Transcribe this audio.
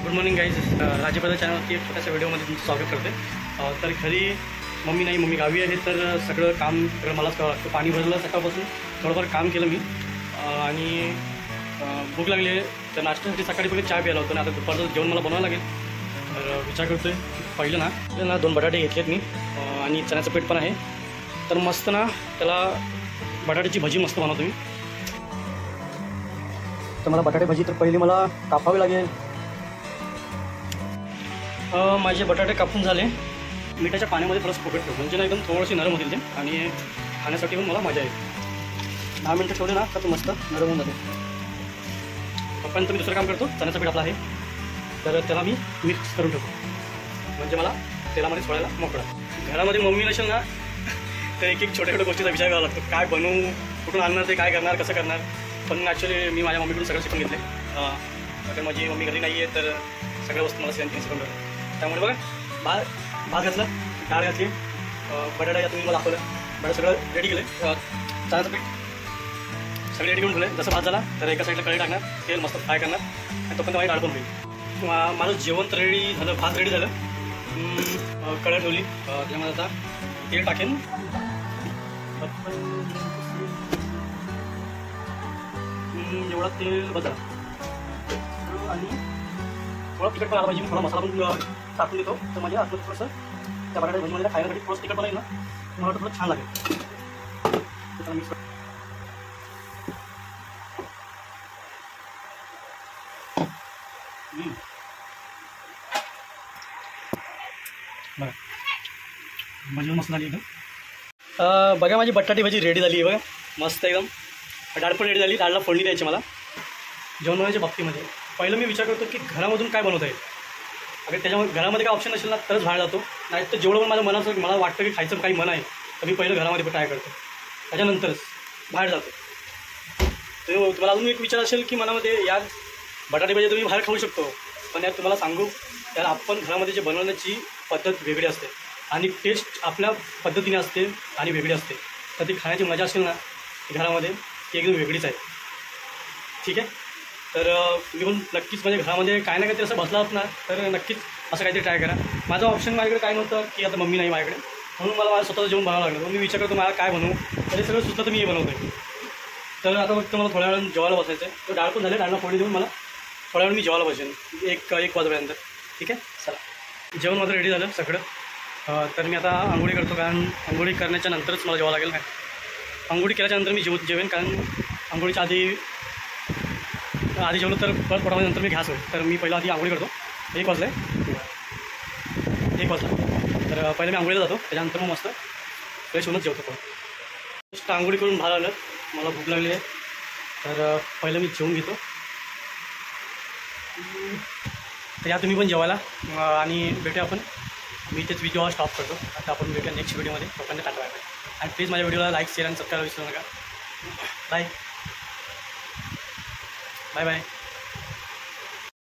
Good morning guys, राजेपदा चॅनलवरती एक छोट्याशा व्हिडिओमध्ये तुमचं स्वागत करते. तर घरी मम्मी नाही, मम्मी गावी आहे, तर सगळं काम मलाच करावं लागतं. पाणी भरलं सकाळपासून, थोडंफार काम केलं मी आणि भूक लागली आहे. तर नाश्त्यासाठी सकाळी पहिले चहा प्यायला होतं ना, आता दुपारचं जेवण मला बनवावं लागेल. तर विचार करतो आहे पहिलं ना 2 बटाटे घेतलेत मी आणि चण्याचं पीठ पण आहे. तर मस्त ना त्याला बटाट्याची भजी मस्त बनवतो मी. तर मला बटाटे भजी तर पहिली मला कापावी लागेल. माझे बटाटे कापून झाले. मिठाच्या पाण्यामध्ये थोडंसं फुकट ठेवतो म्हणजे ना एकदम थोडीशी नरम होतील ते आणि खाण्यासाठी पण मला मजा येईल. 10 मिनटं ठेवले ना तर मस्त नरम होऊन जाते. तोपर्यंत मी दुसरं काम करतो. चण्याचं पीठ आपलं आहे तर त्याला मी मिक्स करून ठेवतो म्हणजे मला तेलामध्ये सोडायला मोकळा. घरामध्ये मम्मी नसेल ना तर एक छोट्या छोट्या गोष्टीचा विचार करावा लागतो. काय बनवू, कुठून आणणार, ते काय करणार, कसं करणार. पण ॲक्च्युली मी माझ्या मम्मीकडून सगळं शिकून घेतले. तर माझी मम्मी घरी नाही आहे तर सगळ्या वस्तू मला शिकून ठेवलं. त्यामुळे बघा भात घातलं, डाळ घातली, बटाटा यात मी मला दाखवलं. बटाटा सगळं रेडी केलं. चण्याचं पीठ सगळं रेडी करून ठेवलं. जसं भात झाला तर एका साईडला कढई टाकणार, तेल मस्त फ्राय करणार आणि तोपर्यंत माझी डाळ पण होईल. माझं जेवण तर रेडी झालं, भात रेडी झालं. कढई ठेवली, त्याच्यामध्ये आता तेल टाकेन. एवढा तेल बदला आणि थोडा तिखट पण आला पाहिजे. थोडा मसाला पण टाकून देतो तर म्हणजे आतमध्ये थोडंसं त्या बटाट्या भाजीमध्ये खायला थोडंसं तिखट बनवलं ना मला वाटतं थोडं छान लागेल. त्याला मिक्स बघा भाजी मस्त झाली एकदम. बघा माझी बटाटी भाजी रेडी झाली आहे. बघा मस्त एकदम. डाळ पण रेडी झाली. डाळला फोडणी द्यायची मला जेवण बनवायच्या बाबतीमध्ये. पहिलं मी विचार करतो की घरामधून काय बनवता येईल. अगर त्याच्यामध्ये घरामध्ये काय ऑप्शन नसेल ना तरच बाहेर जातो. नाही तर जेवढं पण माझं मनाचं मला वाटतं की खायचं काही मन आहे तर मी पहिलं घरामध्ये पण ट्राय करतो, त्याच्यानंतरच बाहेर जातो. तर तुम्हाला अजून एक विचार असेल की मनामध्ये यार बटाटे भाजी तुम्ही बाहेर खाऊ शकतो, पण यार तुम्हाला सांगू यार आपण घरामध्ये जे बनवण्याची पद्धत वेगळी असते आणि टेस्ट आपल्या पद्धतीने असते आणि वेगळी असते. तर ती खाण्याची मजा असेल ना घरामध्ये ती एकदम वेगळीच आहे. ठीक आहे. तर तुम्ही पण नक्कीच म्हणजे घरामध्ये काय ना काहीतरी असं बसला होत ना तर नक्कीच असं काहीतरी ट्राय करा. माझं ऑप्शन माझ्याकडे काय नव्हतं की आता मम्मी नाही माझ्याकडे, म्हणून मला माझं स्वतःचं जेवण बनवावं लागलं. मग मी विचार करतो मला काय बनवू, तरी सगळं सुद्धा तर मी हे बनवतो आहे. तर आता फक्त मला थोड्या वेळानं जेवायला बसायचं आहे. तर डाळ पण झाले, डाळला फोडणी देऊन मला थोड्या वेळ मी जेवायला बसेन 1 वाजेपर्यंत. ठीक आहे. चला जेवण माझं रेडी झालं सगळं. तर मी आता आंघोळी करतो कारण आंघोळी करण्याच्या नंतरच मला जेवावं लागेल. काय आंघोळी केल्याच्यानंतर मी जेवेन कारण आंघोळीच्या आधी जेवलो तर परत पोटामध्ये नंतर मी घास होईल. तर मी पहिला आधी आंघोळी करतो. 1 वाजला आहे, 1 वाजला. तर पहिलं मी आंघोळीला जातो, त्याच्यानंतर मग मस्त फ्रेश होऊनच जेवतो. पण आंघोळी करून बाहेर आलं, मला भूक लागली आहे तर पहिलं मी जेवून घेतो. तर या तुम्ही पण जेवायला आणि भेटूया आपण. मी तेच व्हिडिओ स्टॉप करतो. आता आपण भेटूया नेक्स्ट व्हिडिओमध्ये. तोपर्यंत टाटा बाय. आणि प्लीज माझ्या व्हिडिओला लाईक, शेअर आणि सबस्क्राईब विसरू नका. Bye bye.